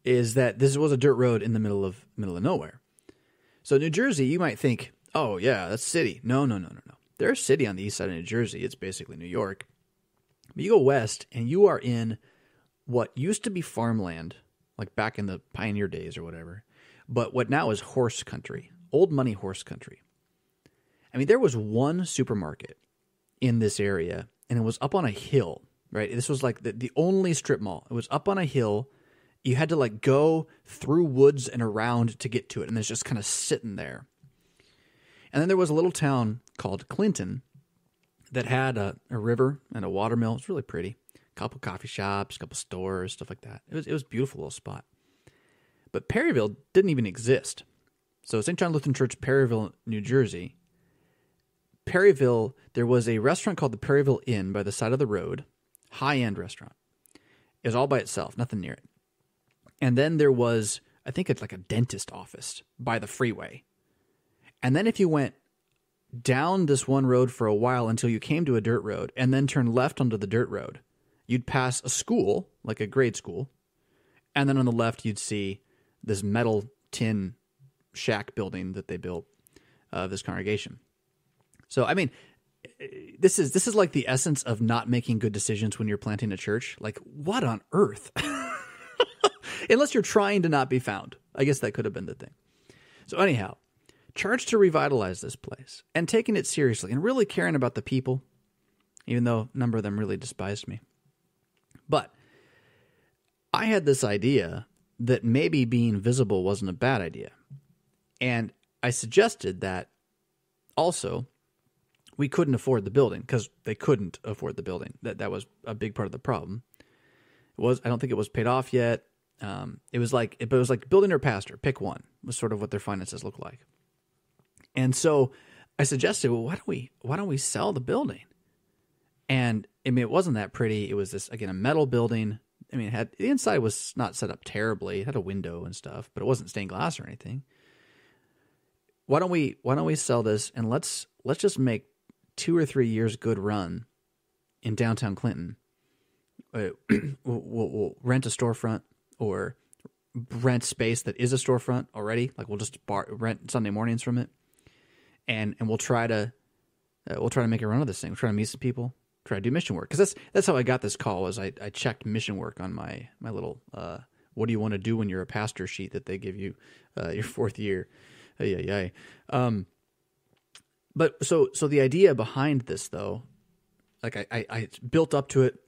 is that this was a dirt road in the middle of nowhere. So New Jersey, you might think, oh yeah, that's city. No. They're a city on the east side of New Jersey. It's basically New York. But you go west, and you are in what used to be farmland, like back in the pioneer days or whatever, but what now is horse country, old money horse country. I mean, there was one supermarket in this area, and it was up on a hill, right? This was like the only strip mall. It was up on a hill. You had to like go through woods and around to get to it, and it's just kind of sitting there. And then there was a little town called Clinton that had a river and a watermill. It was really pretty. A couple coffee shops, a couple stores, stuff like that. It was a beautiful little spot. But Perryville didn't even exist. So St. John Lutheran Church, Perryville, New Jersey. Perryville, there was a restaurant called the Perryville Inn by the side of the road, high-end restaurant. It was all by itself, nothing near it. And then there was, I think it's like a dentist office by the freeway. And then if you went down this one road for a while until you came to a dirt road and then turned left onto the dirt road, you'd pass a school, like a grade school. And then on the left, you'd see this metal tin shack building that they built of this congregation. So, I mean, this is like the essence of not making good decisions when you're planting a church. Like, what on earth? Unless you're trying to not be found. I guess that could have been the thing. So anyhow, charged to revitalize this place and taking it seriously and really caring about the people, even though a number of them really despised me. But I had this idea that maybe being visible wasn't a bad idea. And I suggested that also we couldn't afford the building because they couldn't afford the building. That was a big part of the problem. I don't think it was paid off yet. It was like building or pastor, pick one, was sort of what their finances looked like. And so I suggested, well, why don't we sell the building? And I mean, it wasn't that pretty. It was this, again, a metal building. I mean, the inside was not set up terribly. It had a window and stuff, but it wasn't stained glass or anything. Why don't we sell this and let's just make 2 or 3 years good run in downtown Clinton. We'll rent a storefront or rent space that is a storefront already. Like we'll just rent Sunday mornings from it, and we'll try to make a run of this thing. We'll try to meet some people, try to do mission work. Because that's how I got this call. Was I checked mission work on my little what do you want to do when you're a pastor sheet that they give you your 4th year. But so the idea behind this though, like I built up to it.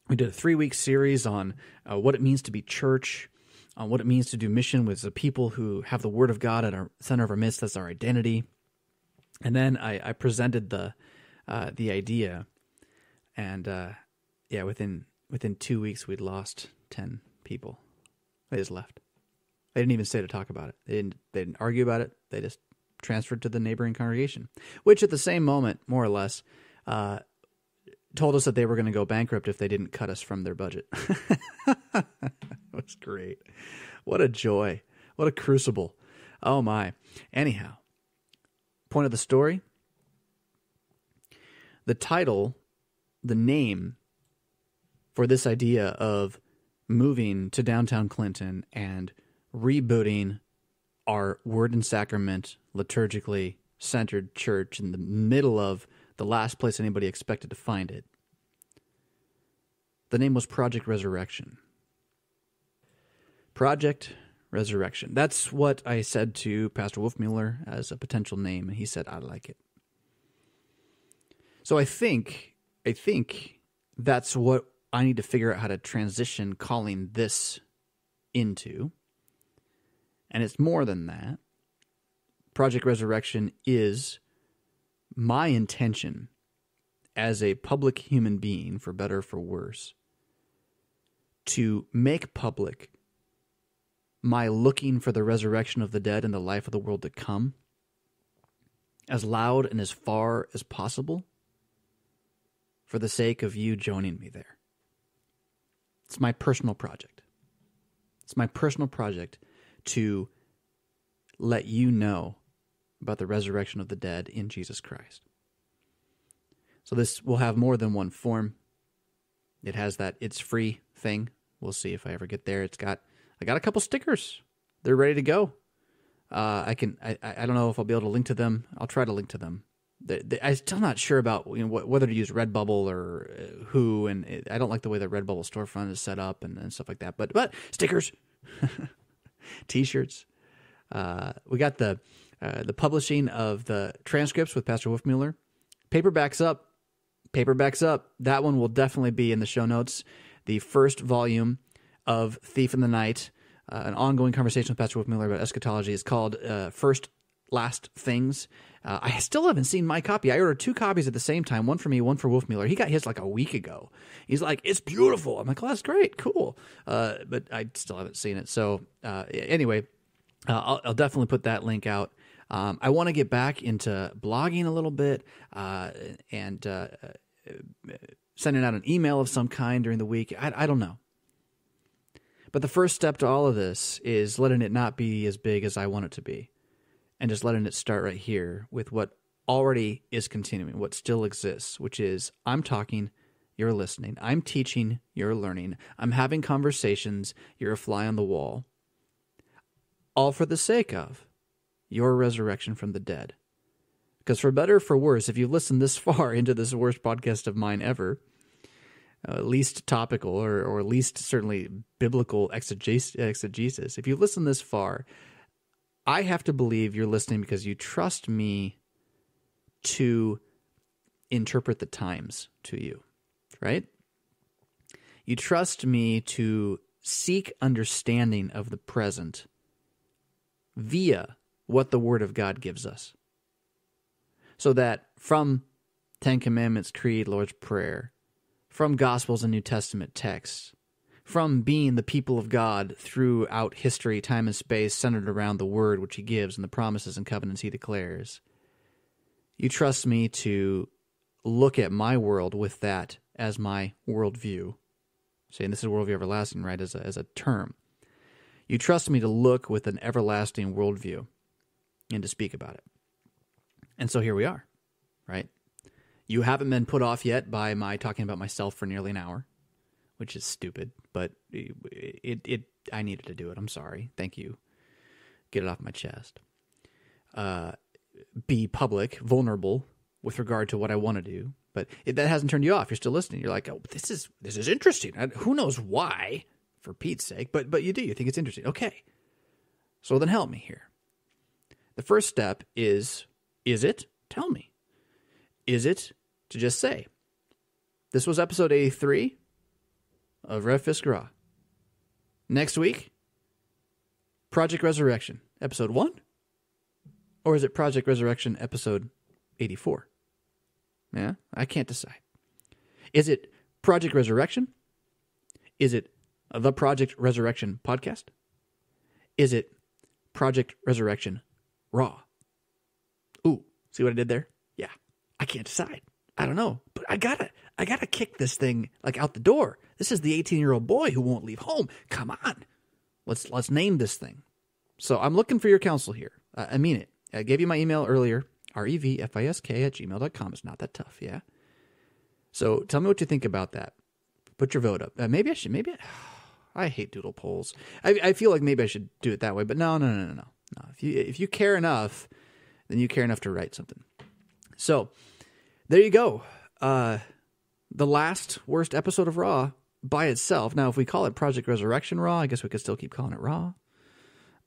We did a 3-week series on what it means to be church, on what it means to do mission with the people who have the Word of God at our center of our midst. That's our identity. And then I presented the idea, and within 2 weeks we'd lost 10 people. They just left. They didn't even stay to talk about it. They didn't argue about it. They just transferred to the neighboring congregation, which at the same moment, more or less, told us that they were going to go bankrupt if they didn't cut us from their budget. It was great. What a joy. What a crucible. Oh, my. Anyhow, point of the story. The title, the name for this idea of moving to downtown Clinton and rebooting our Word and Sacrament liturgically centered church in the middle of the last place anybody expected to find it. The name was Project Resurrection. Project Resurrection. That's what I said to Pastor Wolfmueller as a potential name, and he said, I like it. So I think that's what I need to figure out how to transition calling this into. And it's more than that. Project Resurrection is my intention as a public human being, for better or for worse, to make public my looking for the resurrection of the dead and the life of the world to come as loud and as far as possible for the sake of you joining me there. It's my personal project. It's my personal project to let you know about the resurrection of the dead in Jesus Christ. So this will have more than one form. It has that it's free thing. We'll see if I ever get there. I got a couple stickers. They're ready to go. I don't know if I'll be able to link to them. I'll try to link to them. I'm still not sure about whether to use Redbubble or who, and I don't like the way the Redbubble storefront is set up and stuff like that. But stickers, T-shirts. We got the publishing of the transcripts with Pastor Wolfmueller. Paperbacks up. That one will definitely be in the show notes. The first volume of Thief in the Night, an ongoing conversation with Pastor Wolfmueller about eschatology, is called First Last Things. I still haven't seen my copy. I ordered 2 copies at the same time, one for me, one for Wolfmueller. He got his like a week ago. He's like, it's beautiful. I'm like, oh, that's great, cool. But I still haven't seen it. So anyway, I'll definitely put that link out. I want to get back into blogging a little bit and sending out an email of some kind during the week. I don't know. But the first step to all of this is letting it not be as big as I want it to be. And just letting it start right here with what already is continuing, what still exists, which is I'm talking, you're listening. I'm teaching, you're learning. I'm having conversations, you're a fly on the wall. All for the sake of your resurrection from the dead. Because for better or for worse, if you listen this far into this worst podcast of mine ever, least topical or least certainly biblical exegesis, if you listen this far, I have to believe you're listening because you trust me to interpret the times to you, right? You trust me to seek understanding of the present via what the Word of God gives us. So that from Ten Commandments, Creed, Lord's Prayer, from Gospels and New Testament texts, from being the people of God throughout history, time and space, centered around the Word which He gives and the promises and covenants He declares, you trust me to look at my world with that as my worldview. Saying this is worldview everlasting, right, as a term. You trust me to look with an everlasting worldview and to speak about it. And so here we are, right? You haven't been put off yet by my talking about myself for nearly an hour, which is stupid, but I needed to do it. I'm sorry. Thank you. Get it off my chest. Be public, vulnerable with regard to what I want to do, but that hasn't turned you off. You're still listening. You're like, oh, this is interesting. Who knows why, for Pete's sake, but you do. You think it's interesting. Okay. So then help me here. The first step is it? Tell me. Is it to just say, this was episode 83 of Rev Fiskara. Next week, Project Resurrection, episode 1? Or is it Project Resurrection, episode 84? Yeah, I can't decide. Is it Project Resurrection? Is it the Project Resurrection podcast? Is it Project Resurrection Raw? Ooh, see what I did there? Yeah, I can't decide. I don't know, but I gotta kick this thing like out the door. This is the 18-year-old boy who won't leave home. Come on. Let's name this thing. So I'm looking for your counsel here. I mean it. I gave you my email earlier, revfisk@gmail.com. It's not that tough, yeah? So tell me what you think about that. Put your vote up. I hate doodle polls. I feel like maybe I should do it that way, but no. If you care enough, then you care enough to write something. So there you go. The last worst episode of Raw by itself. Now, if we call it Project Resurrection Raw, I guess we could still keep calling it Raw.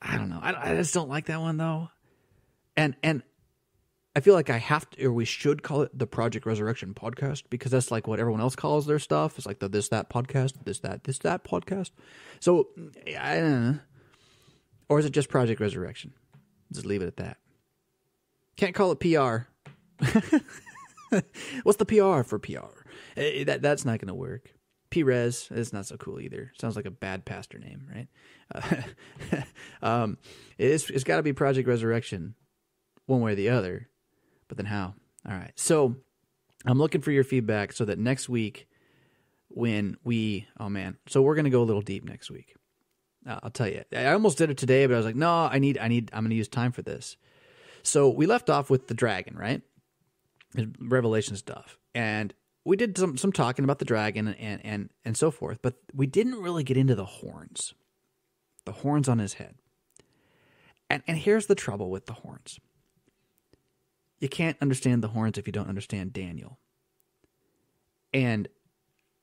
I don't know. I just don't like that one, though. And I feel like I have to, or we should call it the Project Resurrection Podcast, because that's like what everyone else calls their stuff. It's like the this, that podcast, this, that podcast. So, I don't know. Or is it just Project Resurrection? Just leave it at that. Can't call it PR. What's the PR for PR? That's not going to work. P-Res is not so cool either. Sounds like a bad pastor name, right? It's got to be Project Resurrection one way or the other. But then how? All right. So I'm looking for your feedback so that next week when so we're going to go a little deep next week. I'll tell you. I almost did it today, but I was like, no, I'm going to use time for this. So we left off with the dragon, right? Revelation stuff. And we did some talking about the dragon and so forth, but we didn't really get into the horns on his head. And here's the trouble with the horns. You can't understand the horns if you don't understand Daniel. And,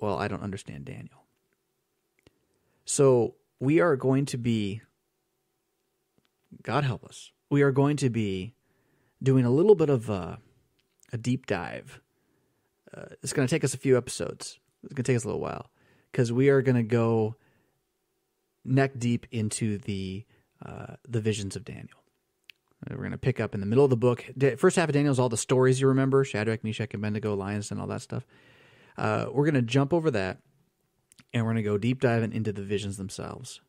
well, I don't understand Daniel. So we are going to be, God help us, we are going to be doing a little bit of a deep dive. It's going to take us a few episodes. It's going to take us a little while, because we are going to go neck deep into the visions of Daniel. We're going to pick up in the middle of the book. First half of Daniel is all the stories you remember, Shadrach, Meshach, Abednego, lions, and all that stuff. We're going to jump over that, and we're going to go deep diving into the visions themselves,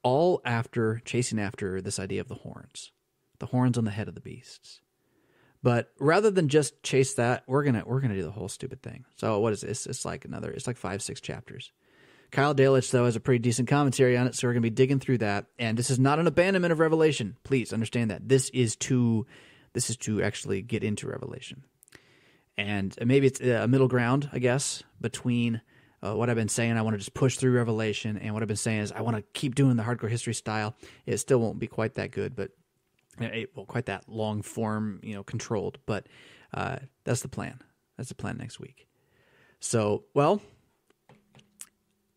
all after chasing after this idea of the horns on the head of the beasts. But rather than just chase that, we're gonna do the whole stupid thing. So what is this? It's like 5-6 chapters. Kyle Dalich, though, has a pretty decent commentary on it, so we're gonna be digging through that. And this is not an abandonment of Revelation. Please understand that. This is to actually get into Revelation. And maybe it's a middle ground, I guess, between what I've been saying, I want to just push through Revelation, and what I've been saying is I want to keep doing the hardcore history style. It still won't be quite that good, but quite that long form, controlled. But that's the plan. That's the plan next week. So, well,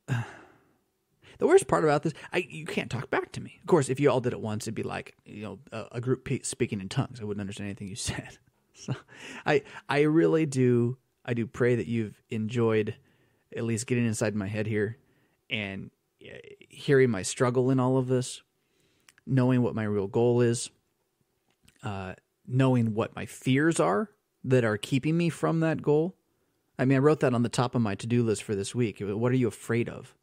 the worst part about this, you can't talk back to me. Of course, if you all did it once, it'd be like a group speaking in tongues. I wouldn't understand anything you said. So, I really do. I do pray that you've enjoyed at least getting inside my head here and hearing my struggle in all of this, knowing what my real goal is. Knowing what my fears are that are keeping me from that goal. I mean, I wrote that on the top of my to-do list for this week. What are you afraid of?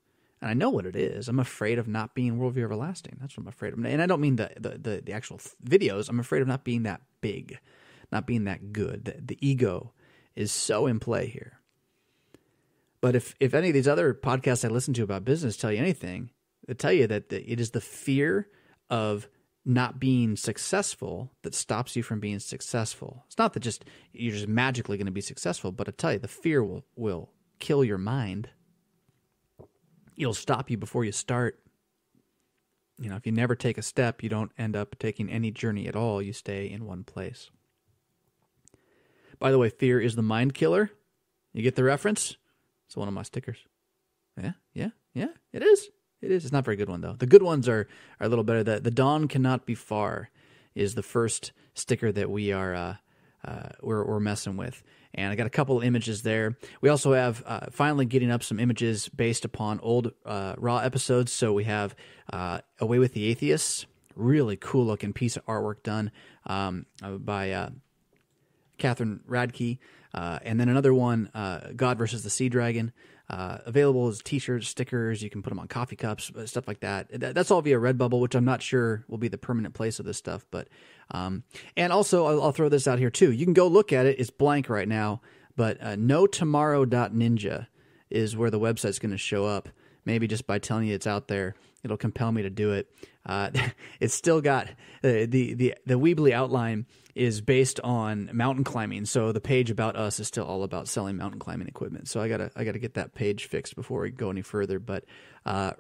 And I know what it is. I'm afraid of not being worldview everlasting. That's what I'm afraid of. And I don't mean the actual videos. I'm afraid of not being that big, not being that good. The ego is so in play here. But if any of these other podcasts I listen to about business tell you anything, they tell you that it is the fear of not being successful that stops you from being successful. It's not that you're just magically going to be successful, but I tell you, the fear will kill your mind. It'll stop you before you start. If you never take a step, you don't end up taking any journey at all. You stay in one place. By the way, fear is the mind killer. You get the reference? It's one of my stickers. Yeah, it is. It is. It's not a very good one, though. The good ones are a little better. The dawn cannot be far is the first sticker that we're messing with. And I got a couple of images there. We also have finally getting up some images based upon old Raw episodes. So we have Away with the Atheists, really cool looking piece of artwork done by Catherine Radke. And then another one, God versus the Sea Dragon. Available as T-shirts, stickers. You can put them on coffee cups, stuff like that. That's all via Redbubble, which I'm not sure will be the permanent place of this stuff. But and also, I'll throw this out here too. You can go look at it. It's blank right now, but notomorrow.ninja is where the website's going to show up. Maybe just by telling you it's out there. it'll compel me to do it. It's still got the Weebly outline is based on mountain climbing, so the page about us is still all about selling mountain climbing equipment. So I gotta get that page fixed before we go any further. But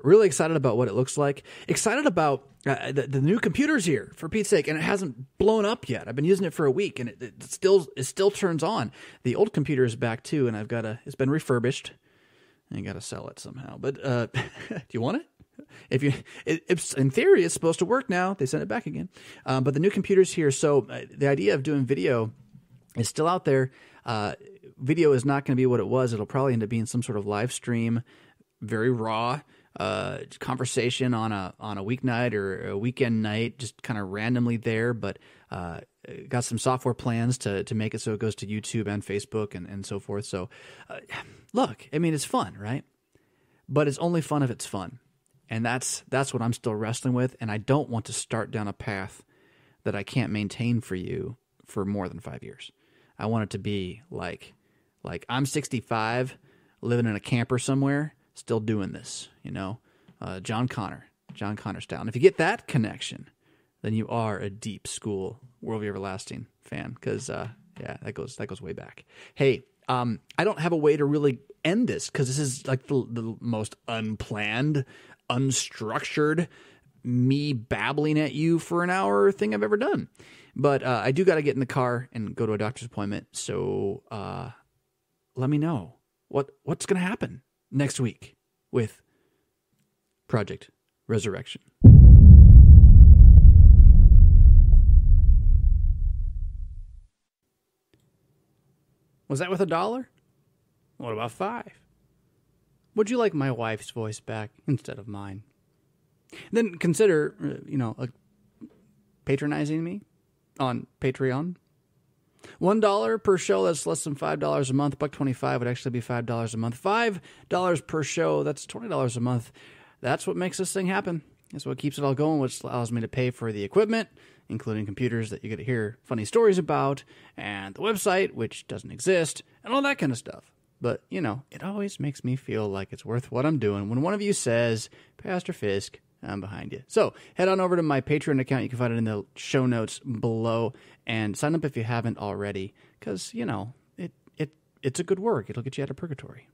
really excited about what it looks like. Excited about the new computer's here, for Pete's sake, and it hasn't blown up yet. I've been using it for a week, and it still turns on. The old computer is back too, and it's been refurbished. I got to sell it somehow. But do you want it? If in theory, it's supposed to work now. They sent it back again. But the new computer's here. So the idea of doing video is still out there. Video is not going to be what it was. It'll probably end up being some sort of live stream, very raw conversation on a weeknight or a weekend night, just kind of randomly there. But got some software plans to make it so it goes to YouTube and Facebook and so forth. So look, I mean, it's fun, right? But it's only fun if it's fun. And that's what I'm still wrestling with, and I don't want to start down a path that I can't maintain for you for more than 5 years. I want it to be like I'm 65, living in a camper somewhere, still doing this, John Connor style. And if you get that connection, then you are a deep school World of the Everlasting fan, because that goes way back. Hey, I don't have a way to really end this, because this is like the most unplanned, unstructured, me babbling at you for an hour thing I've ever done. But I do got to get in the car and go to a doctor's appointment. So let me know what's going to happen next week with Project Resurrection. Was that with $1? What about $5? Would you like my wife's voice back instead of mine? Then consider, patronizing me on Patreon. $1 per show, that's less than $5 a month. $1.25 would actually be $5 a month. $5 per show, that's $20 a month. That's what makes this thing happen. That's what keeps it all going, which allows me to pay for the equipment, including computers that you get to hear funny stories about, and the website, which doesn't exist, and all that kind of stuff. But, it always makes me feel like it's worth what I'm doing when one of you says, Pastor Fisk, I'm behind you. So head on over to my Patreon account. You can find it in the show notes below, and sign up if you haven't already, because, it's a good work. It'll get you out of purgatory.